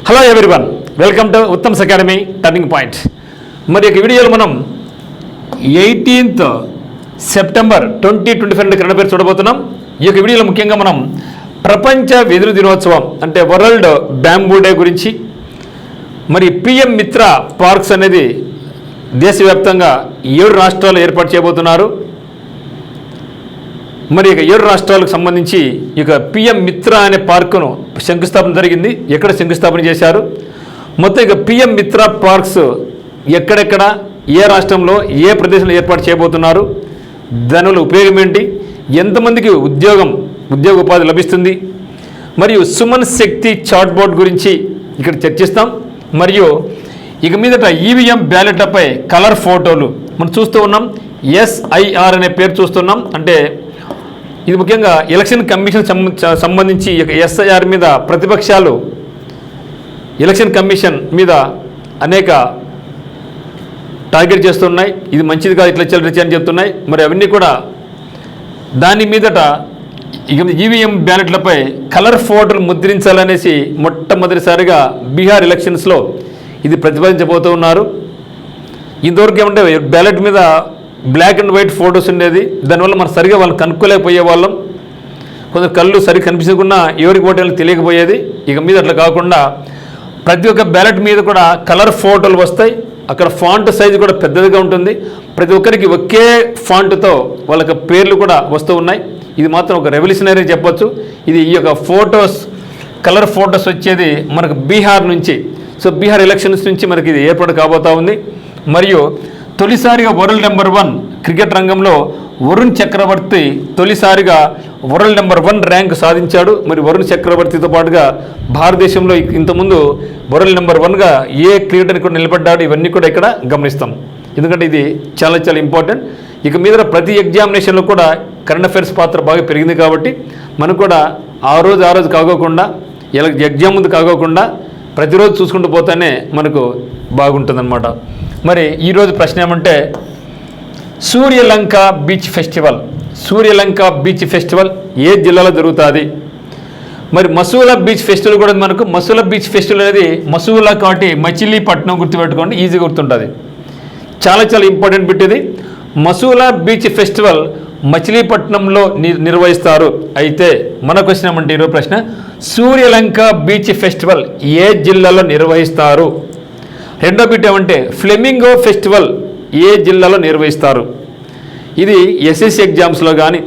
Hello everyone, welcome to Uttam's academy turning point. మరి ఈ వీడియోలో మనం 18th సెప్టెంబర్ 2025 కరెంట్ అఫైర్స్ చూడబోతున్నాం. ఈ యొక్క వీడియోలో ముఖ్యంగా మనం ప్రపంచ వెదురు దినోత్సవం అంటే వరల్డ్ బ్యాంబూ డే గురించి, మరి పిఎం మిత్ర పార్క్స్ అనేది దేశవ్యాప్తంగా 7 రాష్ట్రాలు ఏర్పాటు చేయబోతున్నారు. మరి ఇక 7 రాష్ట్రాలకు సంబంధించి ఇక పిఎం మిత్ర అనే పార్కును శంకుస్థాపన జరిగింది. ఎక్కడ శంకుస్థాపన చేశారు, మొత్తం ఇక పిఎం మిత్ర పార్క్స్ ఎక్కడెక్కడ, ఏ రాష్ట్రంలో, ఏ ప్రదేశంలో ఏర్పాటు చేయబోతున్నారు, దానివల్ల ఉపయోగం ఏంటి, ఎంతమందికి ఉద్యోగ ఉపాధి లభిస్తుంది, మరియు సుమన్ శక్తి చాట్ బోర్డ్ గురించి ఇక్కడ చర్చిస్తాం. మరియు ఇక మీదట ఈవీఎం బ్యాలెట్లపై కలర్ ఫోటోలు మనం చూస్తూ ఉన్నాం. SIR అనే పేరు చూస్తున్నాం. అంటే ఇది ముఖ్యంగా ఎలక్షన్ కమిషన్ సంబంధించి SIR మీద ప్రతిపక్షాలు ఎలక్షన్ కమిషన్ మీద అనేక టార్గెట్ చేస్తున్నాయి. ఇది మంచిది కాదు, ఇట్లా చెల్లించి అని చెప్తున్నాయి. మరి అవన్నీ కూడా దాని మీదట ఈవీఎం బ్యాలెట్లపై కలర్ ఫోటోలు ముద్రించాలనేసి మొట్టమొదటిసారిగా బీహార్ ఎలక్షన్స్లో ఇది ప్రతిపాదించబోతూ ఉన్నారు. ఇంతవరకు ఏమంటే బ్యాలెట్ మీద బ్లాక్ అండ్ వైట్ ఫొటోస్ ఉండేది. దానివల్ల మనం సరిగా వాళ్ళని కనుక్కోలేకపోయే వాళ్ళం. కొందరు కళ్ళు సరిగ్గా కనిపించకుండా ఎవరికి ఓటేయాలో తెలియకపోయేది. ఇక మీద అట్లా కాకుండా ప్రతి ఒక్క బ్యాలెట్ మీద కూడా కలర్ ఫోటోలు వస్తాయి. అక్కడ ఫాంట్ సైజు కూడా పెద్దదిగా ఉంటుంది. ప్రతి ఒక్కరికి ఒకే ఫాంట్తో వాళ్ళకి పేర్లు కూడా వస్తూ ఉన్నాయి. ఇది మాత్రం ఒక రెవల్యూషనరీ చెప్పొచ్చు. ఇది ఈ యొక్క ఫొటోస్, కలర్ ఫొటోస్ వచ్చేది మనకు బీహార్ నుంచి. సో బీహార్ ఎలక్షన్స్ నుంచి మనకి ఇది ఏర్పాటు కాబోతూ ఉంది. మరియు తొలిసారిగా వరల్డ్ నెంబర్ 1 క్రికెట్ రంగంలో వరుణ్ చక్రవర్తి తొలిసారిగా వరల్డ్ నెంబర్ 1 ర్యాంక్ సాధించాడు. మరి వరుణ్ చక్రవర్తితో పాటుగా భారతదేశంలో ఇంతకుముందు వరల్డ్ నెంబర్ 1గా ఏ క్రికెటర్ కూడా నిలబడ్డాడు. ఇవన్నీ కూడా ఇక్కడ గమనిస్తాం. ఎందుకంటే ఇది చాలా చాలా ఇంపార్టెంట్. ఇక మీద ప్రతి ఎగ్జామినేషన్లో కూడా కరెంట్ అఫైర్స్ పాత్ర బాగా పెరిగింది. కాబట్టి మనం కూడా ఆ రోజు కాకోకుండా ఎగ్జామ్ ముందు కాకోకుండా ప్రతిరోజు చూసుకుంటూ పోతేనే మనకు బాగుంటుందన్నమాట. మరి ఈరోజు ప్రశ్న ఏమంటే, సూర్యలంక బీచ్ ఫెస్టివల్ ఏ జిల్లాలో జరుగుతుంది? మరి మసూలా బీచ్ ఫెస్టివల్ కూడా మనకు మసూలా బీచ్ ఫెస్టివల్ అనేది మసూలా కాబట్టి మచిలీపట్నం గుర్తుపెట్టుకోండి, ఈజీగా గుర్తుంటుంది. చాలా చాలా ఇంపార్టెంట్ బిట్ ఇది. మసూలా బీచ్ ఫెస్టివల్ మచిలీపట్నంలో నిర్వహిస్తారు. అయితే మన క్వశ్చన్ ఏమంటే ఈరోజు ప్రశ్న, సూర్యలంక బీచ్ ఫెస్టివల్ ఏ జిల్లాలో నిర్వహిస్తారు? రెండో బిట్ ఏమంటే, ఫ్లెమింగో ఫెస్టివల్ ఏ జిల్లాలో నిర్వహిస్తారు? ఇది SSC ఎగ్జామ్స్లో కానీ,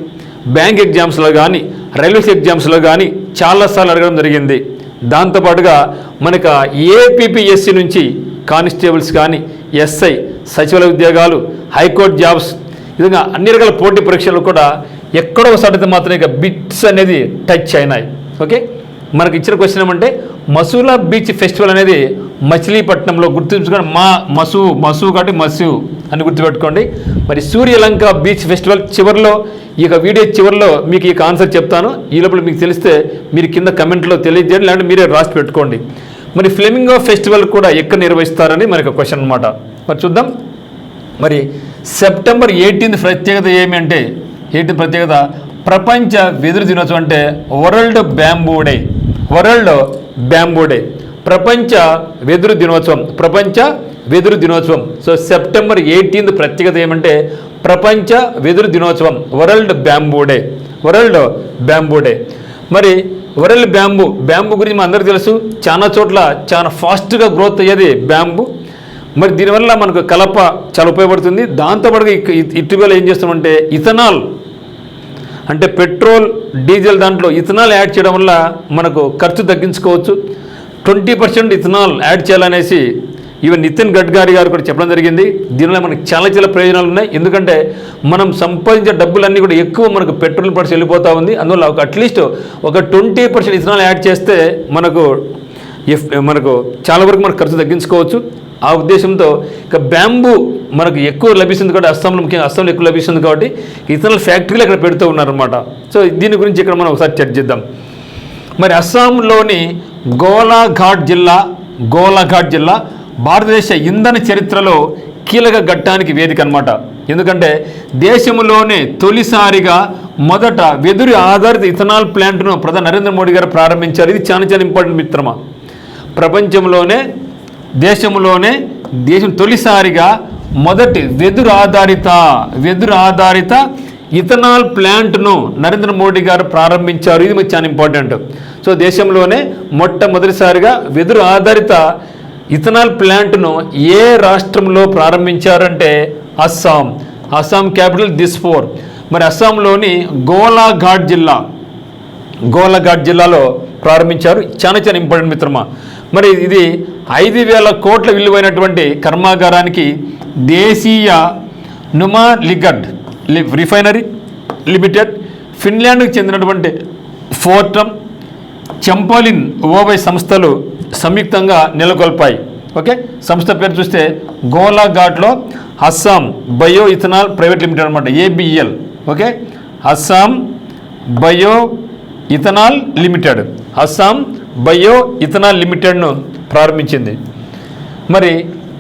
బ్యాంక్ ఎగ్జామ్స్లో కానీ, రైల్వేస్ ఎగ్జామ్స్లో కానీ చాలాసార్లు అడగడం జరిగింది. దాంతోపాటుగా మనకు APPSC నుంచి కానిస్టేబుల్స్ కానీ, SI సచివాలయ ఉద్యోగాలు, హైకోర్టు జాబ్స్, విధంగా అన్ని రకాల పోటీ పరీక్షలు కూడా ఎక్కడో ఒకసారి మాత్రం ఇక బిట్స్ అనేది టచ్ అయినాయి. ఓకే, మనకు ఇచ్చిన క్వశ్చన్ ఏమంటే, మసూలా బీచ్ ఫెస్టివల్ అనేది మచిలీపట్నంలో గుర్తుంచుకోండి. మసు కాబట్టి మసు అని గుర్తుపెట్టుకోండి. మరి సూర్యలంక బీచ్ ఫెస్టివల్ చివరిలో, ఈ యొక్క వీడియో చివరిలో మీకు ఈ ఆన్సర్ చెప్తాను. ఈ లోపల మీకు తెలిస్తే మీరు కింద కమెంట్లో తెలియజేయండి, లేదంటే మీరే రాసి పెట్టుకోండి. మరి ఫ్లెమింగో ఫెస్టివల్ కూడా ఎక్కడ నిర్వహిస్తారని మనకు క్వశ్చన్ అనమాట. మరి చూద్దాం. మరి సెప్టెంబర్ 18 ప్రత్యేకత ఏమి అంటే, 18 ప్రత్యేకత ప్రపంచ వెదురు దినోత్సవం. అంటే వరల్డ్ బ్యాంబూ డే, ప్రపంచ వెదురు దినోత్సవం. సో సెప్టెంబర్ 18 ప్రత్యేకత ఏమంటే ప్రపంచ వెదురు దినోత్సవం, వరల్డ్ బ్యాంబూ డే. మరి వరల్డ్ బ్యాంబూ గురించి మన అందరికీ తెలుసు. చాలా చోట్ల చాలా ఫాస్ట్గా గ్రోత్ అయ్యేది బ్యాంబూ. మరి దీనివల్ల మనకు కలప చాలా ఉపయోగపడుతుంది. దాంతోపాటుగా ఇటీవల ఏం చేస్తామంటే ఇథనాల్, అంటే పెట్రోల్, డీజిల్ దాంట్లో ఇథనాల్ యాడ్ చేయడం వల్ల మనకు ఖర్చు తగ్గించుకోవచ్చు. 20% ఇథనాల్ యాడ్ చేయాలనేసి ఈవెన్ నితిన్ గడ్కరీ గారు కూడా చెప్పడం జరిగింది. దీనివల్ల మనకు చాలా చాలా ప్రయోజనాలు ఉన్నాయి. ఎందుకంటే మనం సంపాదించే డబ్బులన్నీ కూడా ఎక్కువ మనకు పెట్రోల్ పడిచి వెళ్ళిపోతూ ఉంది. అందువల్ల అట్లీస్ట్ ఒక 20% ఇథనాల్ యాడ్ చేస్తే మనకు చాలా వరకు మనకు ఖర్చు తగ్గించుకోవచ్చు. ఆ ఉద్దేశంతో ఇక బ్యాంబూ మనకు ఎక్కువ లభిస్తుంది కాబట్టి ముఖ్యంగా అస్సాంలో ఎక్కువ లభిస్తుంది కాబట్టి ఇథనాల్ ఫ్యాక్టరీలు ఇక్కడ పెడుతూ ఉన్నారన్నమాట. సో దీని గురించి ఇక్కడ మనం ఒకసారి చర్చిద్దాం. మరి అస్సాంలోని గోలాఘాట్ జిల్లా భారతదేశ ఇంధన చరిత్రలో కీలక ఘట్టానికి వేదిక అనమాట. ఎందుకంటే దేశంలోనే తొలిసారిగా మొదట వెదురు ఆధారిత ఇథనాల్ ప్లాంట్ను ప్రధాని నరేంద్ర మోడీ గారు ప్రారంభించారు. ఇది చాలా చాలా ఇంపార్టెంట్ మిత్రమా. ప్రపంచంలోనే దేశం తొలిసారిగా మొదటి వెదురు ఆధారిత ఇథనాల్ ప్లాంట్ను నరేంద్ర మోడీ గారు ప్రారంభించారు. ఇది మీకు చాలా ఇంపార్టెంట్. సో దేశంలోనే మొట్టమొదటిసారిగా వెదురు ఆధారిత ఇథనాల్ ప్లాంట్ను ఏ రాష్ట్రంలో ప్రారంభించారంటే అస్సాం క్యాపిటల్ దిస్పూర్. మరి అస్సాంలోని గోలాఘాట్ జిల్లాలో ప్రారంభించారు. చాలా ఇంపార్టెంట్ మిత్రమా. మరి ఇది 5,000 కోట్ల విలువైనటువంటి కర్మాగారానికి దేశీయ నుమా లిగడ్ రిఫైనరీ లిమిటెడ్, ఫిన్లాండ్కి చెందినటువంటి ఫోర్టమ్, చంపాలిన్ ఓవై సంస్థలు సంయుక్తంగా నెలకొల్పాయి. ఓకే, సంస్థ పేరు చూస్తే గోలాఘాట్లో Assam bio ethanol private limited అనమాట, ABL. Okay, Assam bio ethanol లిమిటెడ్ను ప్రారంభించింది. మరి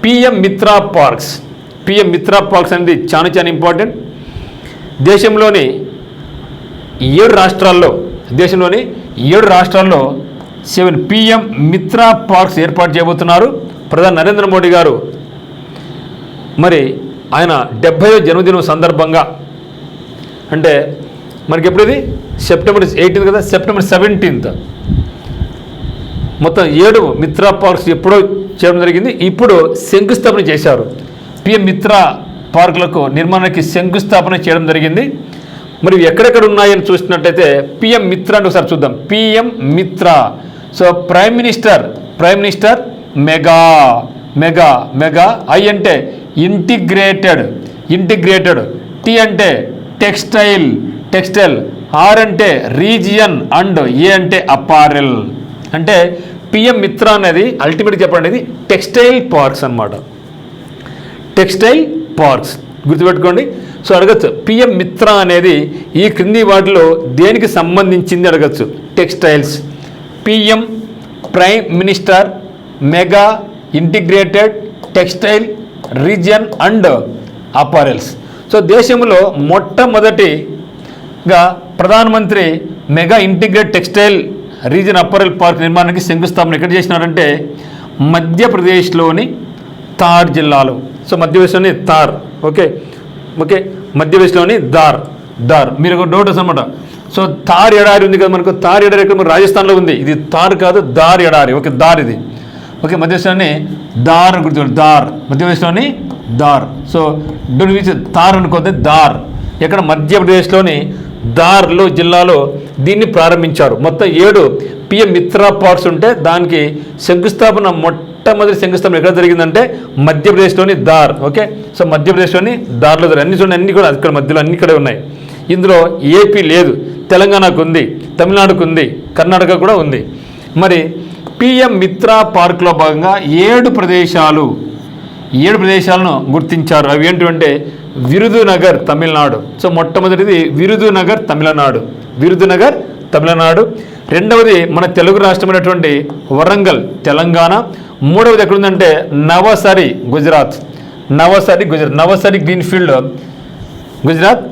PM మిత్రా పార్క్స్ అనేది చాలా ఇంపార్టెంట్. దేశంలోని 7 రాష్ట్రాల్లో 7 PM మిత్రా పార్క్స్ ఏర్పాటు చేయబోతున్నారు ప్రధాని నరేంద్ర మోడీ గారు. మరి ఆయన 70వ జన్మదినం సందర్భంగా, అంటే మనకి ఎప్పుడు ఇది సెప్టెంబర్ 18 కదా, సెప్టెంబర్ 17 మొత్తం 7 మిత్రా పార్క్స్ ఎప్పుడో చేయడం జరిగింది. ఇప్పుడు శంకుస్థాపన చేశారు. PM మిత్రా పార్కులకు నిర్మాణానికి శంకుస్థాపన చేయడం జరిగింది. మరి ఎక్కడెక్కడ ఉన్నాయని చూసినట్టయితే PM మిత్రా అంటే ఒకసారి చూద్దాం. PM Mitra, so prime minister mega, I అంటే ఇంటిగ్రేటెడ్, T అంటే టెక్స్టైల్, R అంటే రీజియన్, అండ్ A అంటే అపారెల్. అంటే PM మిత్రా అనేది అల్టిమేట్గా చెప్పండి, ఇది టెక్స్టైల్ పార్క్స్ అన్నమాట. గుర్తుపెట్టుకోండి. సో అడగచ్చు, PM మిత్రా అనేది ఈ క్రింది వాటిలో దేనికి సంబంధించింది అడగచ్చు. Textiles, PM prime minister, mega, integrated, textile, region and apparels. So దేశంలో మొట్టమొదటిగా ప్రధానమంత్రి mega integrated textile region apparel park నిర్మాణానికి శంకుస్థాపన ఎక్కడ చేసినారంటే మధ్యప్రదేశ్లోని తార్ జిల్లాలో. సో మధ్యప్రదేశ్లోని తార్, ఓకే మధ్యప్రదేశ్లోని దార్. మీరు ఒక డౌట్ అనమాట. సో తార్ ఎడారి ఉంది కదా మనకు, తార్ ఎడారి ఎక్కడ మనకు రాజస్థాన్లో ఉంది. ఇది తార్ కాదు, దార్ ఎడారి. ఓకే, దార్ ఇది. ఓకే, మధ్యప్రదేశ్లోని దార్ గుర్తుపెట్టు, మధ్యప్రదేశ్లోని దార్. సో డోంట్ తార్ అనుకోద్ది, దార్. ఎక్కడ మధ్యప్రదేశ్లోని దార్లో జిల్లాలో దీన్ని ప్రారంభించారు. మొత్తం 7 PM మిత్రా పార్క్స్ ఉంటే దానికి మొట్టమొదటి శంకుస్థాపన ఎక్కడ జరిగిందంటే మధ్యప్రదేశ్లోని దార్. ఓకే, సో మధ్యప్రదేశ్లోని దార్లో అన్ని కూడా ఇక్కడ మధ్యలో అన్ని ఇక్కడే ఉన్నాయి. ఇందులో ఏపీ లేదు, తెలంగాణకు ఉంది, తమిళనాడుకు ఉంది, కర్ణాటక కూడా ఉంది. మరి PM మిత్రా పార్క్లో భాగంగా 7 ప్రదేశాలను గుర్తించారు. అవి ఏంటంటే విరుదునగర్, తమిళనాడు. సో మొట్టమొదటిది విరుదునగర్, తమిళనాడు. రెండవది మన తెలుగు రాష్ట్రమైనటువంటి వరంగల్, తెలంగాణ. మూడవది ఎక్కడుందంటే నవసరి, గుజరాత్. నవసరి గ్రీన్ఫీల్డ్, గుజరాత్.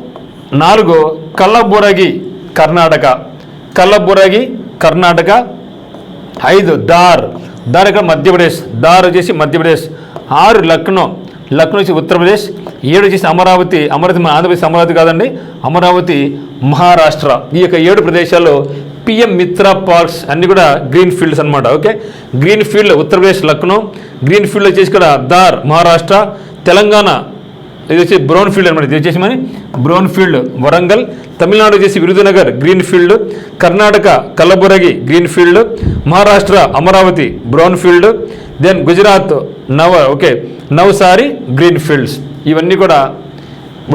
4 కల్లబురగి, కర్ణాటక. 5 దార్ ఇక్కడ మధ్యప్రదేశ్, వచ్చేసి మధ్యప్రదేశ్. 6 లక్నో వచ్చి ఉత్తరప్రదేశ్. 7 వచ్చేసి అమరావతి, ఆంధ్రప్రదేశ్ అమరావతి కాదండి, అమరావతి మహారాష్ట్ర. ఈ యొక్క 7 ప్రదేశాల్లో PM మిత్రా పార్క్స్ అన్ని కూడా గ్రీన్ ఫీల్డ్స్ అనమాట. Okay, green field Uttar Pradesh Lucknow, green field వచ్చేసి ఇక్కడ దార్ మహారాష్ట్ర, తెలంగాణ ఇది వచ్చి బ్రౌన్ ఫీల్డ్ అనమాట, ఇది వచ్చేసి మరి బ్రౌన్ ఫీల్డ్ వరంగల్, తమిళనాడు వచ్చేసి Virudhunagar green field, Karnataka Kalaburagi green field, Maharashtra Amravati brown field, then Gujarat Navsari green fields. ఇవన్నీ కూడా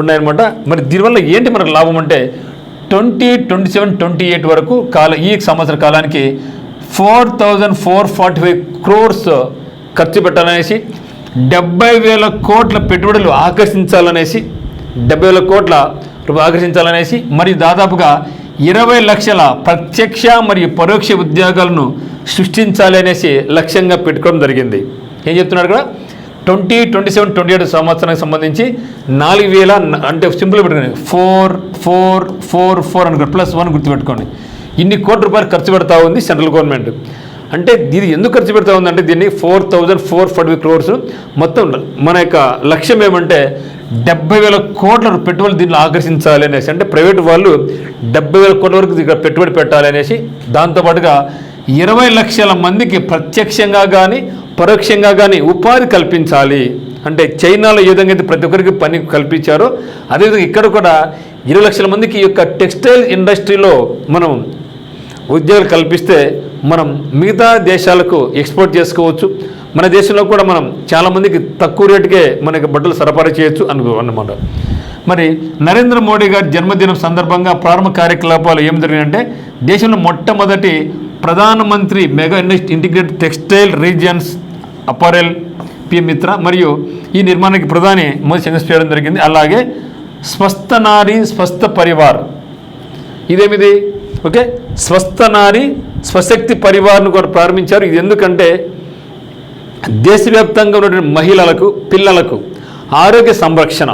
ఉన్నాయన్నమాట. మరి దీనివల్ల ఏంటి మనకు లాభం అంటే 2027-28 వరకు ఈ సంవత్సర కాలానికి 4,445 crores ఖర్చు పెట్టాలనేసి, 70,000 కోట్ల పెట్టుబడులు ఆకర్షించాలనేసి, 70,000 కోట్ల రూపాయలు ఆకర్షించాలనేసి, మరియు దాదాపుగా 20 లక్షల ప్రత్యక్ష మరియు పరోక్ష ఉద్యోగాలను సృష్టించాలి అనేసి లక్ష్యంగా పెట్టుకోవడం జరిగింది. ఏం చెప్తున్నాడు ఇక్కడ 2027-28 సంవత్సరానికి సంబంధించి 4,000 అంటే సింపుల్ పెట్టుకోండి, 4 అనుకోండి, +1 గుర్తుపెట్టుకోండి. ఇన్ని కోట్ల రూపాయలు ఖర్చు పెడతా ఉంది సెంట్రల్ గవర్నమెంట్. అంటే ఇది ఎందుకు ఖర్చు పెడతా ఉందంటే దీన్ని 4,440 crores మొత్తం మన యొక్క లక్ష్యం ఏమంటే 70,000 కోట్ల పెట్టుబడులు దీనిలో ఆకర్షించాలి అనేసి, అంటే ప్రైవేటు వాళ్ళు 70,000 కోట్ల వరకు ఇక్కడ పెట్టుబడి పెట్టాలి అనేసి, దాంతోపాటుగా 20 లక్షల మందికి ప్రత్యక్షంగా కానీ పరోక్షంగా కానీ ఉపాధి కల్పించాలి. అంటే చైనాలో ఏ విధంగా అయితే ప్రతి ఒక్కరికి పని కల్పించారో అదేవిధంగా ఇక్కడ కూడా 20 లక్షల మందికి ఈ యొక్క టెక్స్టైల్ ఇండస్ట్రీలో మనం ఉద్యోగాలు కల్పిస్తే మనం మిగతా దేశాలకు ఎక్స్పోర్ట్ చేసుకోవచ్చు. మన దేశంలో కూడా మనం చాలామందికి తక్కువ రేటుకే మనకి బట్టలు సరఫరా చేయొచ్చు అన్నమాట. మరి నరేంద్ర మోడీ గారి జన్మదినం సందర్భంగా ప్రారంభ కార్యకలాపాలు ఏమి జరిగినాయంటే దేశంలో మొట్టమొదటి ప్రధానమంత్రి mega integrated textile regions apparel PM మిత్ర మరియు ఈ నిర్మాణానికి ప్రధాని మోదీ శంకుస్థాపన చేయడం జరిగింది. అలాగే స్వస్థ నారీ స్వస్థ పరివార్ ఇదేమిది ఓకే స్వస్థ నారీ స్వశక్తి పరివార్ను కూడా ప్రారంభించారు. ఇది ఎందుకంటే దేశవ్యాప్తంగా ఉన్నటువంటి మహిళలకు పిల్లలకు ఆరోగ్య సంరక్షణ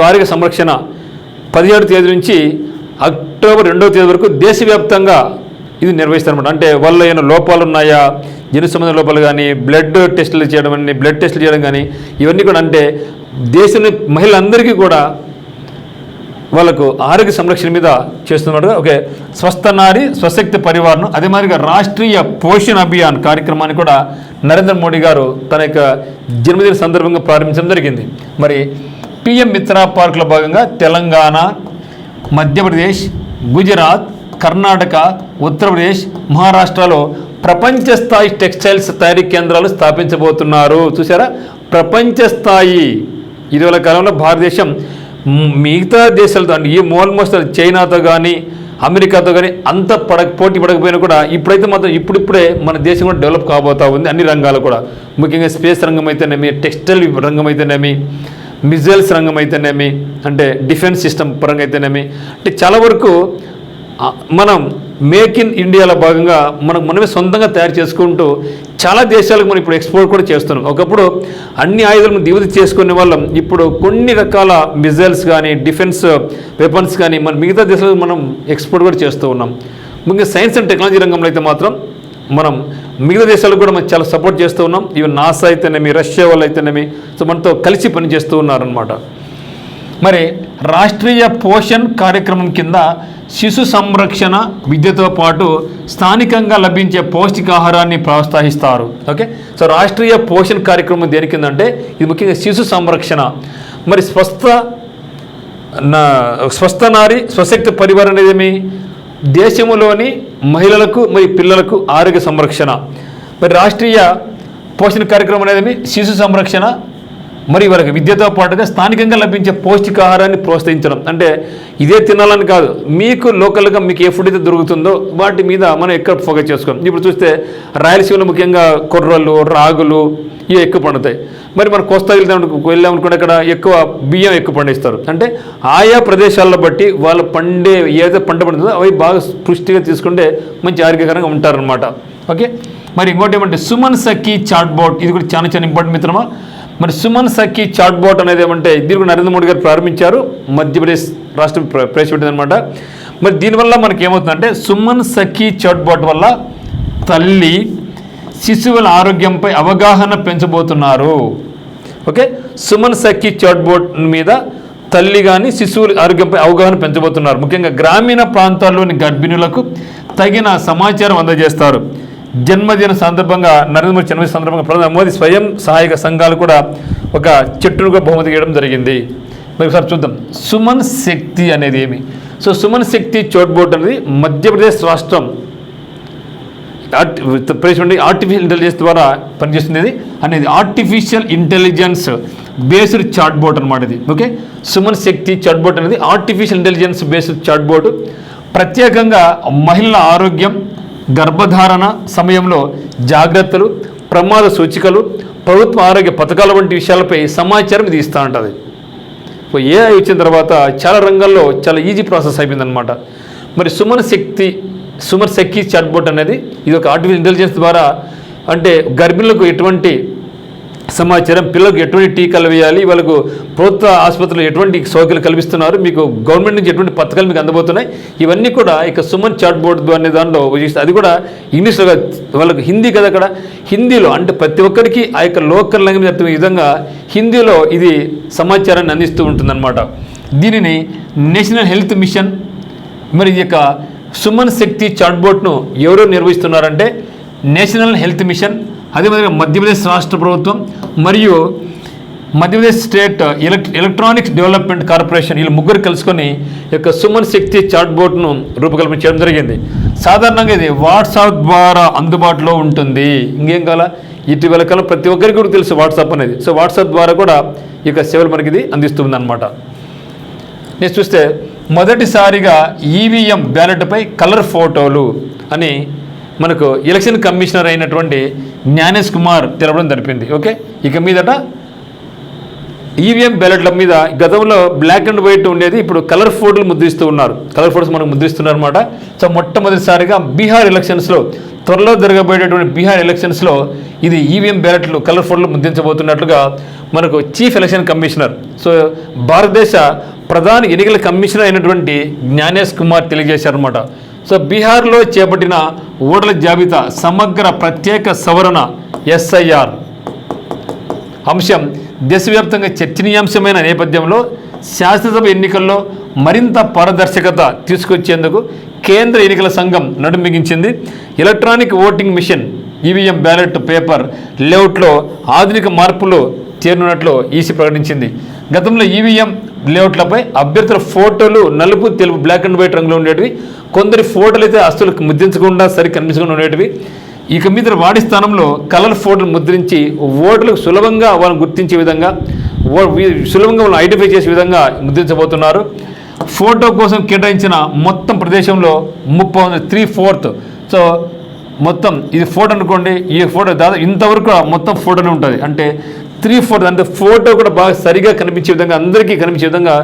ఆరోగ్య సంరక్షణ 17వ తేదీ నుంచి అక్టోబర్ 2వ తేదీ వరకు దేశవ్యాప్తంగా ఇది నిర్వహిస్తారన్నమాట. అంటే వాళ్ళ ఏమైనా లోపాలు ఉన్నాయా, జన సంబంధ లోపాలు కానీ, బ్లడ్ టెస్టులు చేయడం కానీ ఇవన్నీ కూడా అంటే దేశంలో మహిళలందరికీ కూడా వాళ్ళకు ఆరోగ్య సంరక్షణ మీద చేస్తున్నట్టుగా ఓకే స్వస్థ నారీ స్వశక్తి పరివార్ను అదే మాదిరిగా రాష్ట్రీయ పోషణ అభియాన్ కార్యక్రమాన్ని కూడా నరేంద్ర మోడీ గారు తన యొక్క జన్మదిన సందర్భంగా ప్రారంభించడం జరిగింది. మరి పిఎం మిత్ర పార్కులో భాగంగా తెలంగాణ, మధ్యప్రదేశ్, గుజరాత్, కర్ణాటక, ఉత్తరప్రదేశ్, మహారాష్ట్రలో ప్రపంచ స్థాయి టెక్స్టైల్స్ తయారీ కేంద్రాలు స్థాపించబోతున్నారు. చూసారా, ప్రపంచ స్థాయి. ఇటీవల కాలంలో భారతదేశం మిగతా దేశాలతో అంటే ఈ ఆల్మోస్ట్ చైనాతో కానీ అమెరికాతో కానీ అంత పోటీ పడకపోయినా కూడా ఇప్పుడైతే మాత్రం ఇప్పుడిప్పుడే మన దేశం కూడా డెవలప్ కాబోతూ ఉంది. అన్ని రంగాలు కూడా ముఖ్యంగా స్పేస్ రంగం అయితేనేమి, టెక్స్టైల్ రంగం అయితేనేమి, మిజైల్స్ రంగం అయితేనేమి, అంటే డిఫెన్స్ సిస్టమ్ పరంగా అయితేనేమి, అంటే చాలా వరకు మనం మేక్ ఇన్ ఇండియాలో భాగంగా మనమే సొంతంగా తయారు చేసుకుంటూ చాలా దేశాలకు మనం ఇప్పుడు ఎక్స్పోర్ట్ కూడా చేస్తున్నాం. ఒకప్పుడు అన్ని ఆయుధాలను దిగుమతి చేసుకునే వాళ్ళం, ఇప్పుడు కొన్ని రకాల మిజైల్స్ కానీ డిఫెన్స్ వెపన్స్ కానీ మన మిగతా దేశాలకు మనం ఎక్స్పోర్ట్ కూడా చేస్తూ ఉన్నాం. ముఖ్యంగా సైన్స్ అండ్ టెక్నాలజీ రంగంలో అయితే మాత్రం మనం మిగతా దేశాలకు కూడా మనం చాలా సపోర్ట్ చేస్తూ ఉన్నాం. ఈవెన్ నాసా అయితేనేమి, రష్యా వాళ్ళు అయితేనేమి, సో మనతో కలిసి పనిచేస్తూ ఉన్నారనమాట. మరి రాష్ట్రీయ పోషణ్ కార్యక్రమం కింద శిశు సంరక్షణ విద్యతో పాటు స్థానికంగా లభించే పౌష్టికాహారాన్ని ప్రోత్సహిస్తారు. ఓకే, సో రాష్ట్రీయ పోషణ్ కార్యక్రమం దేని కింద అంటే ఇది ముఖ్యంగా శిశు సంరక్షణ. మరి స్వస్థ నారీ స్వశక్తి పరివార్ అనేది ఏమి దేశంలోని మహిళలకు మరియు పిల్లలకు ఆరోగ్య సంరక్షణ. మరి రాష్ట్రీయ పోషణ కార్యక్రమం అనేది శిశు సంరక్షణ మరి వాళ్ళకి విద్యతో పాటుగా స్థానికంగా లభించే పౌష్టికాహారాన్ని ప్రోత్సహించడం. అంటే ఇదే తినాలని కాదు, మీకు లోకల్గా మీకు ఏ ఫుడ్ అయితే దొరుకుతుందో వాటి మీద మనం ఎక్కువ ఫోకస్ చేసుకోం. ఇప్పుడు చూస్తే రాయలసీమలో ముఖ్యంగా కొర్రలు, రాగులు ఇవి ఎక్కువ పండుతాయి. మరి మనం కోస్తా వెళ్ళామనుకుంటే అక్కడ ఎక్కువ బియ్యం ఎక్కువ పండిస్తారు. అంటే ఆయా ప్రదేశాలను బట్టి వాళ్ళు పండే ఏదైతే పంట పండుతుందో అవి బాగా పుష్టిగా తీసుకుంటే మంచి ఆరోగ్యకరంగా ఉంటారనమాట. ఓకే, మరి ఇంకోటి ఏమంటే సుమన్ సఖీ చాట్ బోట్, ఇది కూడా చాలా చాలా ఇంపార్టెంట్ మిత్రమా. మరి సుమన్ సఖీ చాట్ బోట్ అనేది ఏమంటే దీని కూడా నరేంద్ర మోడీ గారు ప్రారంభించారు, మధ్యప్రదేశ్ రాష్ట్రం ప్రవేశపెట్టింది అనమాట. మరి దీనివల్ల మనకి ఏమవుతుందంటే సుమన్ సఖీ చాట్ బోట్ వల్ల తల్లి శిశువుల ఆరోగ్యంపై అవగాహన పెంచబోతున్నారు. ఓకే, సుమన్ సఖీ చాట్ బోట్ మీద తల్లి కానీ శిశువుల ఆరోగ్యంపై అవగాహన పెంచబోతున్నారు. ముఖ్యంగా గ్రామీణ ప్రాంతాల్లోని గర్భిణులకు తగిన సమాచారం అందజేస్తారు. జన్మదిన సందర్భంగా నరేంద్ర మోదీ జన్మదిన సందర్భంగా ప్రధాని మోదీ స్వయం సహాయక సంఘాలు కూడా ఒక చెట్టును కూడా బహుమతి ఇవ్వడం జరిగింది. మరి ఒకసారి చూద్దాం సుమన్ శక్తి అనేది ఏమి. So Suman Shakti chat bot అనేది మధ్యప్రదేశ్ రాష్ట్రం ఆర్టిఫిషియల్ ఇంటెలిజెన్స్ ద్వారా పనిచేస్తుంది అనేది artificial intelligence based chat bot అనమాట ఇది. Okay, Suman Shakti chat bot అనేది artificial intelligence based chat bot. ప్రత్యేకంగా మహిళల ఆరోగ్యం, గర్భధారణ సమయంలో జాగ్రత్తలు, ప్రమాద సూచికలు, ప్రభుత్వ ఆరోగ్య పథకాల వంటి విషయాలపై సమాచారం ఇది ఇస్తూ ఉంటుంది. ఏఐ వచ్చిన తర్వాత చాలా రంగాల్లో చాలా ఈజీ ప్రాసెస్ అయిపోయిందనమాట. మరి సుమన్ సఖీ చాట్ బోట్ అనేది ఇది ఒక ఆర్టిఫిషియల్ ఇంటెలిజెన్స్ ద్వారా అంటే గర్భిణులకు ఎటువంటి సమాచారం, పిల్లలకు ఎటువంటి టీకాలు వేయాలి, వాళ్ళకు ప్రభుత్వ ఆసుపత్రులు ఎటువంటి సౌకర్యాలు కల్పిస్తున్నారు, మీకు గవర్నమెంట్ నుంచి ఎటువంటి పథకాలు మీకు అందబోతున్నాయి, ఇవన్నీ కూడా ఇక సుమన్ చాట్ బోర్డ్ అనే దాంట్లో అది కూడా ఇంగ్లీష్లో, వాళ్ళకు హిందీ కదా అక్కడ, హిందీలో అంటే ప్రతి ఒక్కరికి ఆ యొక్క లోకల్ లాంగ్వేజ్ అర్థం విధంగా హిందీలో ఇది సమాచారాన్ని అందిస్తూ ఉంటుందన్నమాట. దీనిని నేషనల్ హెల్త్ మిషన్, మరి ఈ యొక్క సుమన్ శక్తి చాట్ బోర్డ్ను ఎవరు నిర్వహిస్తున్నారంటే నేషనల్ హెల్త్ మిషన్, అదేవిధంగా మధ్యప్రదేశ్ రాష్ట్ర ప్రభుత్వం మరియు Madhya Pradesh state electronics development corporation, వీళ్ళు ముగ్గురు కలుసుకొని ఈ యొక్క సుమన్ శక్తి చాట్ బోర్డ్ను రూపకల్పన చేయడం జరిగింది. సాధారణంగా ఇది వాట్సాప్ ద్వారా అందుబాటులో ఉంటుంది. ఇంకేం కావాలా, ఇటీవల కాలం ప్రతి ఒక్కరికి కూడా తెలుసు వాట్సాప్ అనేది. సో వాట్సాప్ ద్వారా కూడా ఈ యొక్క సేవలు మనకి ఇది అందిస్తుంది అనమాట. నెక్స్ట్ చూస్తే మొదటిసారిగా ఈవీఎం బ్యాలెట్పై కలర్ ఫోటోలు అని మనకు ఎలక్షన్ కమిషనర్ అయినటువంటి జ్ఞానేష్ కుమార్ తెలపడం జరిపింది. ఓకే, ఇక మీదట ఈవీఎం బ్యాలెట్ల మీద గతంలో బ్లాక్ అండ్ వైట్ ఉండేది, ఇప్పుడు కలర్ ఫోటోలు ముద్రిస్తూ ఉన్నారు. కలర్ ఫోటోస్ మనకు ముద్రిస్తున్నారు అనమాట. సో మొట్టమొదటిసారిగా బీహార్ ఎలక్షన్స్లో, త్వరలో జరగబోయేటటువంటి బీహార్ ఎలక్షన్స్లో ఇది ఈవీఎం బ్యాలెట్లు కలర్ ఫోటోలు ముద్రించబోతున్నట్లుగా మనకు చీఫ్ ఎలక్షన్ కమిషనర్, సో భారతదేశ ప్రధాన ఎన్నికల కమిషనర్ అయినటువంటి జ్ఞానేష్ కుమార్ తెలియజేశారన్నమాట. సో బీహార్లో చేపట్టిన ఓటర్ల జాబితా సమగ్ర ప్రత్యేక సవరణ ఎస్ఐఆర్ అంశం దేశవ్యాప్తంగా చర్చనీయాంశమైన నేపథ్యంలో శాసనసభ ఎన్నికల్లో మరింత పారదర్శకత తీసుకొచ్చేందుకు కేంద్ర ఎన్నికల సంఘం నడుంబిగించింది. Electronic voting machine EVM ballot paper లేఅవుట్లో ఆధునిక మార్పులు చేరనున్నట్లు ఈసీ ప్రకటించింది. గతంలో ఈవీఎం లేఅవుట్లపై అభ్యర్థుల ఫోటోలు నలుపు, తెలుపు, బ్లాక్ అండ్ వైట్ రంగులో ఉండేటివి. కొందరి ఫోటోలు అయితే అసలు ముద్రించకుండా సరి కనిపించకుండా ఉండేటివి. ఇక మీద వాడి స్థానంలో కలర్ ఫోటోలు ముద్రించి ఓటర్లకు సులభంగా వాళ్ళని గుర్తించే విధంగా, సులభంగా వాళ్ళని ఐడెంటిఫై చేసే విధంగా ముద్రించబోతున్నారు. ఫోటో కోసం కేటాయించిన మొత్తం ప్రదేశంలో 3/4, సో మొత్తం ఇది ఫోటో అనుకోండి, ఈ ఫోటో దాదాపు ఇంతవరకు మొత్తం ఫోటోనే ఉంటుంది. అంటే 3/4 అంటే ఫోటో కూడా బాగా సరిగా కనిపించే విధంగా, అందరికీ కనిపించే విధంగా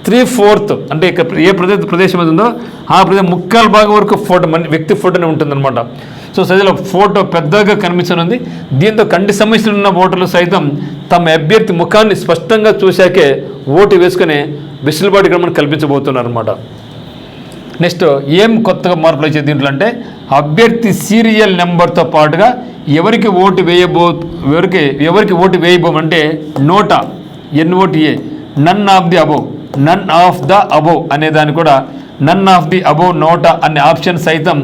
3/4 అంటే ఏ ప్రదేశం ఉందో ఆ ప్రదేశం 3/4 భాగం వరకు ఫోటో వ్యక్తి ఫోటోనే ఉంటుందన్నమాట. సో సైజులో ఫోటో పెద్దగా కనిపించనుంది. దీంతో కంటి సమస్యలు ఉన్న ఓటర్లు సైతం తమ అభ్యర్థి ముఖాన్ని స్పష్టంగా చూశాకే ఓటు వేసుకునే వెసులుబాటు ఇక్కడ మనం కల్పించబోతున్నారు అనమాట. నెక్స్ట్ ఏం కొత్తగా మార్పులు వచ్చే దీంట్లో అంటే అభ్యర్థి సీరియల్ నెంబర్తో పాటుగా ఎవరికి ఓటు వేయబోమంటే NOTA, NOTA, none of the above అనే దాన్ని కూడా none of the above NOTA అనే ఆప్షన్ సైతం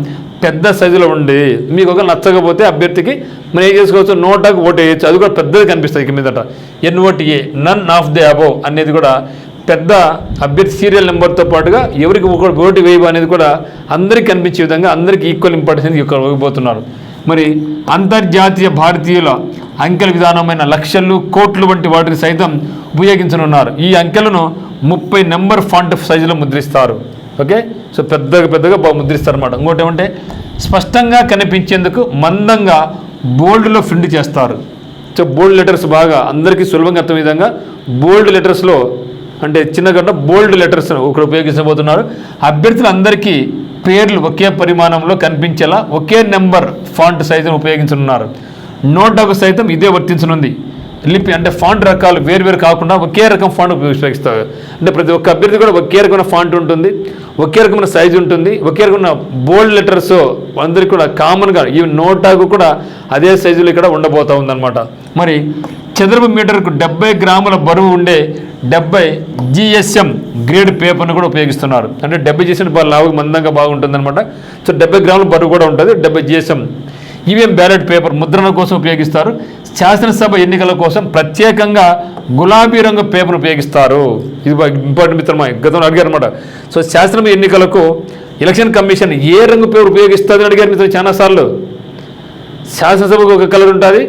పెద్ద సైజులో ఉండి, మీకు ఒక నచ్చకపోతే అభ్యర్థికి మనం ఏం చేసుకోవచ్చు, నోటాకు ఓటు వేయచ్చు. అది కూడా పెద్దది కనిపిస్తుంది. ఇక మీదట NOTA, none of the above అనేది కూడా పెద్ద అభ్యర్థి సీరియల్ నెంబర్తో పాటుగా ఎవరికి ఓటు వేయబో అనేది కూడా అందరికీ కనిపించే విధంగా అందరికీ ఈక్వల్ ఇంపార్టెన్స్ ఇవ్వబోతున్నారు. మరి అంతర్జాతీయ భారతీయుల అంకెల విధానమైన లక్షలు, కోట్లు వంటి వాటిని సైతం ఉపయోగించనున్నారు. ఈ అంకెలను 30 నెంబర్ ఫాంట్ సైజులో ముద్రిస్తారు. ఓకే, సో పెద్దగా బాగా ముద్రిస్తారు అన్నమాట. ఇంకోటి ఏమంటే స్పష్టంగా కనిపించేందుకు మందంగా బోల్డ్లో ప్రింట్ చేస్తారు. సో బోల్డ్ లెటర్స్ బాగా అందరికీ సులభంగా అర్థం విధంగా బోల్డ్ లెటర్స్లో, అంటే చిన్నగా బోల్డ్ లెటర్స్ ఒకరు ఉపయోగించబోతున్నారు. అభ్యర్థులందరికీ పేర్లు ఒకే పరిమాణంలో కనిపించేలా ఒకే నెంబర్ ఫాంట్ సైజును ఉపయోగించనున్నారు. నోటాకు సైతం ఇదే వర్తించనుంది. లిపి అంటే ఫాంట్ రకాలు వేరు కాకుండా ఒకే రకం ఫాంట్ ఉపయోగిస్తారు. అంటే ప్రతి ఒక్క అభ్యర్థి కూడా ఒకే రకమైన ఫాంట్ ఉంటుంది, ఒకే రకమైన సైజు ఉంటుంది, ఒకే రకమైన బోల్డ్ లెటర్స్ అందరికీ కూడా కామన్గా, ఈ నోటాకు కూడా అదే సైజులో ఇక్కడ ఉండబోతూ ఉందన్నమాట. మరి చదరపు మీటర్కు 70 గ్రాముల బరువు ఉండే 70 GSM గ్రేడ్ పేపర్ను కూడా ఉపయోగిస్తున్నారు. అంటే 70 GSM బాగా లావుగా మందంగా బాగుంటుంది అనమాట. సో 70 గ్రాముల బరువు కూడా ఉంటుంది. 70 GSM ఈవీఎం బ్యాలెట్ పేపర్ ముద్రణ కోసం ఉపయోగిస్తారు. శాసనసభ ఎన్నికల కోసం ప్రత్యేకంగా గులాబీ రంగు పేపర్ ఉపయోగిస్తారు. ఇది ఇంపార్టెంట్ మిత్రమా, గతంలో అడిగారు అనమాట. సో శాసనసభ ఎన్నికలకు ఎలక్షన్ కమిషన్ ఏ రంగు పేపర్ ఉపయోగిస్తుంది అని అడిగారు మిత్రులు చాలాసార్లు. శాసనసభకు ఒక కలర్ ఉంటుంది,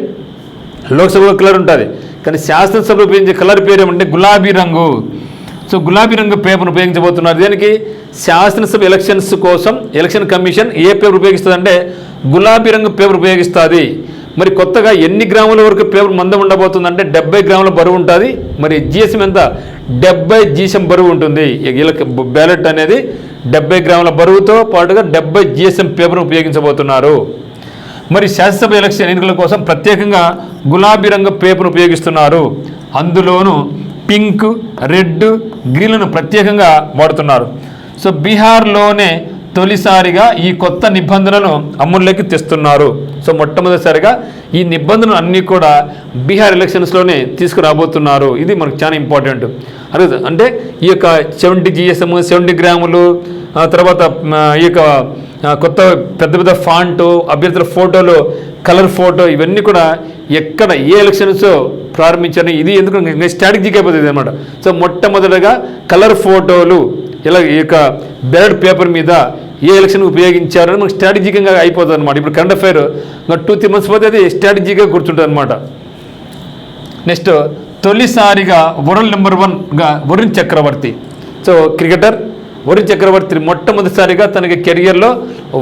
లోక్సభకు ఒక కలర్ ఉంటుంది, కానీ శాసనసభలో ఉపయోగించే కలర్ పేరు ఏమంటే గులాబీ రంగు. సో గులాబీ రంగు పేపర్ను ఉపయోగించబోతున్నారు. దీనికి శాసనసభ ఎలక్షన్స్ కోసం ఎలక్షన్ కమిషన్ ఏ పేపర్ ఉపయోగిస్తుంది అంటే గులాబీ రంగు పేపర్ ఉపయోగిస్తుంది. మరి కొత్తగా ఎన్ని గ్రాముల వరకు పేపర్ మందం ఉండబోతుందంటే 70 గ్రాముల బరువు ఉంటుంది. మరి GSM ఎంత, 70 GSM బరువు ఉంటుంది. బ్యాలెట్ అనేది 70 గ్రాముల బరువుతో పాటుగా 70 GSM పేపర్ను ఉపయోగించబోతున్నారు. మరి శాసనసభ ఎన్నికల కోసం ప్రత్యేకంగా గులాబీ రంగు పేపర్ను ఉపయోగిస్తున్నారు. అందులోనూ పింక్, రెడ్, గ్రీన్లను ప్రత్యేకంగా వాడుతున్నారు. సో బీహార్లోనే తొలిసారిగా ఈ కొత్త నిబంధనలను అమల్లోకి తెస్తున్నారు. సో మొట్టమొదటిసారిగా ఈ నిబంధనలు అన్నీ కూడా బీహార్ ఎలక్షన్స్లోనే తీసుకురాబోతున్నారు. ఇది మనకు చాలా ఇంపార్టెంట్. అంటే ఈ యొక్క 70 GSM 70 గ్రాములు, తర్వాత ఈ యొక్క కొత్త పెద్ద పెద్ద ఫాంటు, అభ్యర్థుల ఫోటోలు, కలర్ ఫోటో, ఇవన్నీ కూడా ఎక్కడ ఏ ఎలక్షన్స్ ప్రారంభించారు. ఇది ఎందుకు స్ట్రాటజీకి అయిపోతుంది అనమాట. సో మొట్టమొదటిగా కలర్ ఫోటోలు ఇలా ఈ యొక్క బ్యాలెట్ పేపర్ మీద ఏ ఎలక్షన్ ఉపయోగించారని మనకు స్ట్రాటజికంగా అయిపోతుంది అనమాట. ఇప్పుడు కరెంట్ అఫైర్ 2-3 మంత్స్ పోతే అది స్ట్రాటజీగా గుర్తుంటుంది అనమాట. నెక్స్ట్ తొలిసారిగా వరల్డ్ నెంబర్ 1గా వరుణ్ చక్రవర్తి. సో క్రికెటర్ వరుణ్ చక్రవర్తి మొట్టమొదటిసారిగా తనకి కెరియర్లో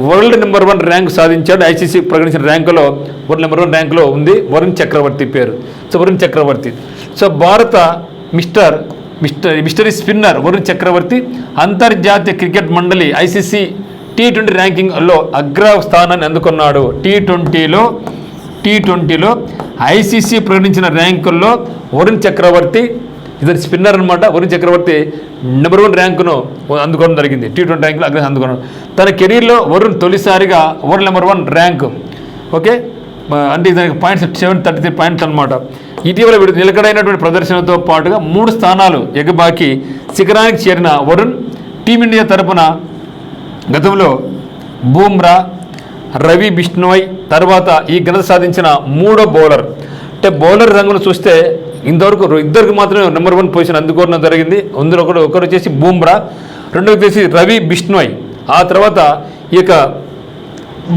వరల్డ్ నెంబర్ 1 ర్యాంక్ సాధించాడు. ఐసీసీ ప్రకటించిన ర్యాంకులో వరల్డ్ నెంబర్ 1 ర్యాంకులో ఉంది వరుణ్ చక్రవర్తి పేరు. సో వరుణ్ చక్రవర్తి. సో భారత మిస్టరీ స్పిన్నర్ వరుణ్ చక్రవర్తి అంతర్జాతీయ క్రికెట్ మండలి ఐసీసీ T20 ర్యాంకింగ్లో అగ్రస్థానాన్ని అందుకున్నాడు. టీ20లో ఐసీసీ ప్రకటించిన ర్యాంకుల్లో వరుణ్ చక్రవర్తి ఇతని స్పిన్నర్ అనమాట. వరుణ్ చక్రవర్తి నెంబర్ 1 ర్యాంకును అందుకోవడం జరిగింది. T20 ర్యాంకులో అగ్రస్థానం అందుకున్నాడు. తన కెరీర్లో వరుణ్ తొలిసారిగా వరల్డ్ నెంబర్ 1 ర్యాంకు. ఓకే, అంటే దానికి పాయింట్స్ 733 పాయింట్స్ అనమాట. ఇటీవల వీడు నిలకడైనటువంటి ప్రదర్శనతో పాటుగా 3 స్థానాలు ఎగబాకి శిఖరానికి చేరిన వరుణ్ టీమిండియా తరపున గతంలో బూమ్రా, రవి బిష్ణోయ్ తర్వాత ఈ ఘనత సాధించిన 3వ బౌలర్. అంటే బౌలర్ రంగును చూస్తే ఇంతవరకు ఇద్దరికి మాత్రమే నెంబర్ 1 పొజిషన్ అందుకోవడం జరిగింది. అందులో ఒకరు వచ్చేసి బూమ్రా, రెండో వచ్చేసి రవి బిష్ణోయ్. ఆ తర్వాత ఈ యొక్క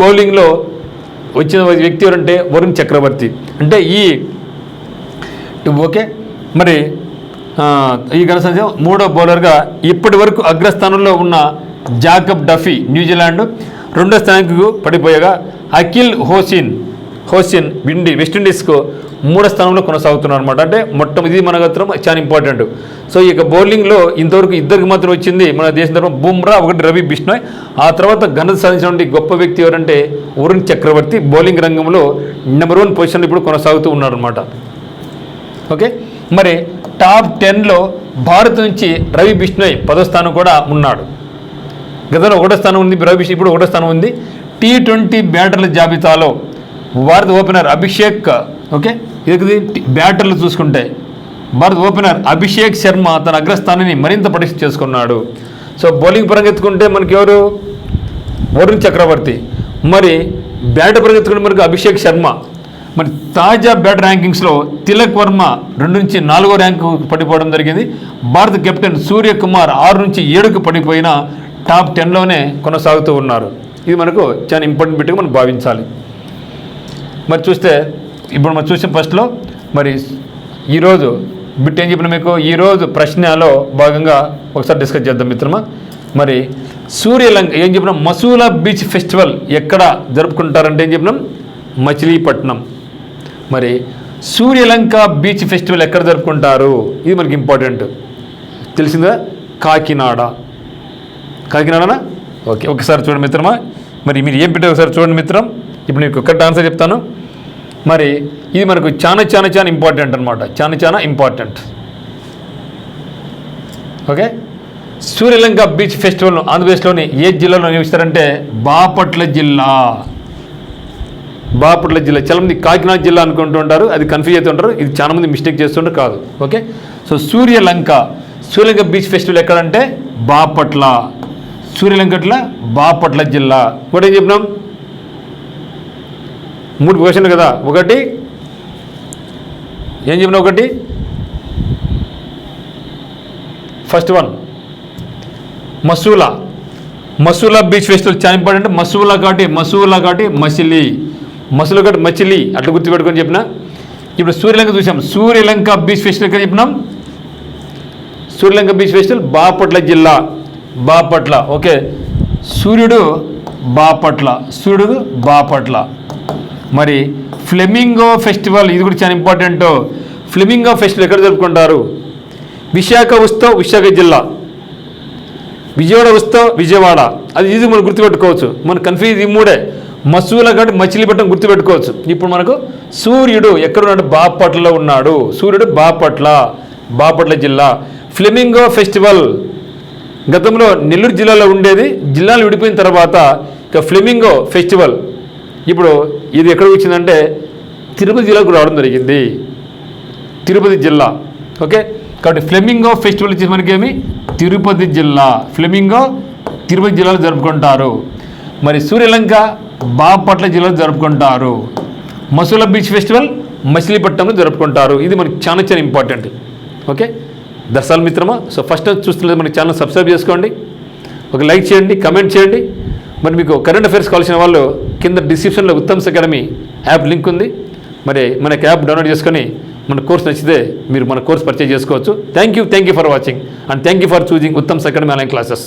బౌలింగ్లో వచ్చిన వ్యక్తి ఎవరంటే వరుణ్ చక్రవర్తి. అంటే ఓకే, మరి ఈ ఘనత 3వ బౌలర్గా ఇప్పటి వరకు అగ్రస్థానంలో ఉన్న జాకబ్ డఫీ న్యూజిలాండ్ 2వ స్థానానికి పడిపోయగా అఖిల్ హోసిన్ వెస్టిండీస్కు 3వ స్థానంలో కొనసాగుతున్నారు అనమాట. అంటే మొట్టమొదటి మన గత్రం చాలా ఇంపార్టెంట్. సో ఈ యొక్క బౌలింగ్లో ఇంతవరకు ఇద్దరికి మాత్రం వచ్చింది మన దేశం తరఫున బుమ్రా, ఒకటి రవి బిష్ణోయ్. ఆ తర్వాత ఘనత సాధించినటువంటి గొప్ప వ్యక్తి ఎవరంటే వరుణ్ చక్రవర్తి. బౌలింగ్ రంగంలో నెంబర్ 1 పొజిషన్లో ఇప్పుడు కొనసాగుతూ ఉన్నాడు అనమాట. ఓకే, మరి టాప్ 10లో భారత్ నుంచి రవి బిష్ణోయ్ 10వ స్థానం కూడా ఉన్నాడు. గతంలో 1వ స్థానం ఉంది రవి బిష్ణోయ్, ఇప్పుడు 1వ స్థానం ఉంది. T20 బ్యాటర్ల జాబితాలో భారత ఓపెనర్ అభిషేక్, ఓకే ఇది బ్యాటర్లు చూసుకుంటే భారత ఓపెనర్ అభిషేక్ శర్మ తన అగ్రస్థానాన్ని మరింత పటిష్ట చేసుకున్నాడు. సో బౌలింగ్ పరంగా ఎత్తుకుంటే మనకి ఎవరు వరుణ్ చక్రవర్తి, మరి బ్యాటర్ పరంగా ఎత్తుకుంటే మనకు అభిషేక్ శర్మ. మరి తాజా బ్యాట్ ర్యాంకింగ్స్లో తిలక్ వర్మ 2 నుంచి 4వ ర్యాంకు పడిపోవడం జరిగింది. భారత కెప్టెన్ సూర్యకుమార్ 6 నుంచి 7కు పడిపోయిన టాప్ 10లోనే కొనసాగుతూ ఉన్నారు. ఇది మనకు చాలా ఇంపార్టెంట్ బిట్గా మనం భావించాలి. మరి చూస్తే ఇప్పుడు మనం చూసిన ఫస్ట్లో మరి ఈరోజు బిట్ ఏం చెప్పినా మీకు ఈరోజు ప్రశ్నలో భాగంగా ఒకసారి డిస్కస్ చేద్దాం మిత్రమా. మరి సూర్యలంక ఏం చెప్పినాం, మసూలా బీచ్ ఫెస్టివల్ ఎక్కడ జరుపుకుంటారంటే ఏం చెప్పినాం, మచిలీపట్నం. మరి సూర్యలంక బీచ్ ఫెస్టివల్ ఎక్కడ జరుపుకుంటారు, ఇది మనకి ఇంపార్టెంట్. తెలిసిందా, కాకినాడనా? ఓకే, ఒకసారి చూడండి మిత్రమా. మరి మీరు ఏం పెట్టారు ఒకసారి చూడండి మిత్రం. ఇప్పుడు నీకు ఒక్కటి ఆన్సర్ చెప్తాను. మరి ఇది మనకు చాలా ఇంపార్టెంట్ అనమాట, చాలా ఇంపార్టెంట్. ఓకే, సూర్యలంక బీచ్ ఫెస్టివల్ను ఆంధ్రప్రదేశ్లోని ఏ జిల్లాలో నిర్వహిస్తారంటే బాపట్ల జిల్లా. చాలామంది కాకినాడ జిల్లా అనుకుంటూ ఉంటారు, అది కన్ఫ్యూజ్ అవుతూ ఉంటారు. ఇది చాలామంది మిస్టేక్ చేస్తుంటారు, కాదు. Okay, so Suryalanka beach festival ఎక్కడంటే బాపట్ల. బాపట్ల జిల్లా. ఒకటి ఏం చెప్పినాం, 3 క్వశ్చన్లు కదా. ఒకటి ఏం చెప్పినా, ఒకటి first one Masula beach festival చాలా ఇంపార్టెంట్. మసూలా కాబట్టి మచిలీ అట్లా గుర్తుపెట్టుకొని చెప్పిన. ఇప్పుడు సూర్యలంక చూసాం, సూర్యలంక బీచ్ ఫెస్టివల్ ఎక్కడ చెప్పినాం, సూర్యలంక బీచ్ ఫెస్టివల్ బాపట్ల జిల్లా. ఓకే, సూర్యుడు బాపట్ల. మరి ఫ్లెమింగో ఫెస్టివల్, ఇది కూడా చాలా ఇంపార్టెంట్. ఫ్లెమింగో ఫెస్టివల్ ఎక్కడ జరుపుకుంటారు, విశాఖ జిల్లా. విజయవాడ, అది ఈజీ మనం గుర్తుపెట్టుకోవచ్చు. మన కన్ఫ్యూజ్ ఈ 3 మసూల కాబట్టి మచిలీపట్నం గుర్తుపెట్టుకోవచ్చు. ఇప్పుడు మనకు సూర్యుడు ఎక్కడున్నాడు? బాపట్లలో ఉన్నాడు. సూర్యుడు బాపట్ల జిల్లా. ఫ్లెమింగో ఫెస్టివల్ గతంలో నెల్లూరు జిల్లాలో ఉండేది, జిల్లాలు విడిపోయిన తర్వాత ఇక ఫ్లెమింగో ఫెస్టివల్ ఇప్పుడు ఇది ఎక్కడికి వచ్చిందంటే తిరుపతి జిల్లాకు రావడం జరిగింది. తిరుపతి జిల్లా. ఓకే, కాబట్టి ఫ్లెమింగో ఫెస్టివల్ వచ్చేసి మనకేమి తిరుపతి జిల్లా. ఫ్లెమింగో తిరుపతి జిల్లాలో జరుపుకుంటారు. మరి సూర్యలంక బాపట్ల జిల్లాలో జరుపుకుంటారు. మసూల బీచ్ ఫెస్టివల్ మచిలీపట్నంలో జరుపుకుంటారు. ఇది మనకి చాలా చాలా ఇంపార్టెంట్. ఓకే, దర్శనాలు మిత్రమా. సో ఫస్ట్ చూస్తున్నది మన ఛానల్ సబ్స్క్రైబ్ చేసుకోండి, ఒక లైక్ చేయండి, కమెంట్ చేయండి. మరి మీకు కరెంట్ అఫైర్స్ కావాల్సిన వాళ్ళు కింద డిస్క్రిప్షన్లో ఉత్తమ్స్ అకాడమీ యాప్ లింక్ ఉంది. మరి మనకి యాప్ డౌన్లోడ్ చేసుకొని మన కోర్స్ నచ్చితే మీరు మన కోర్స్ పర్చేజ్ చేసుకోవచ్చు. Thank you for watching and thank you for choosing Uttam's academy online classes.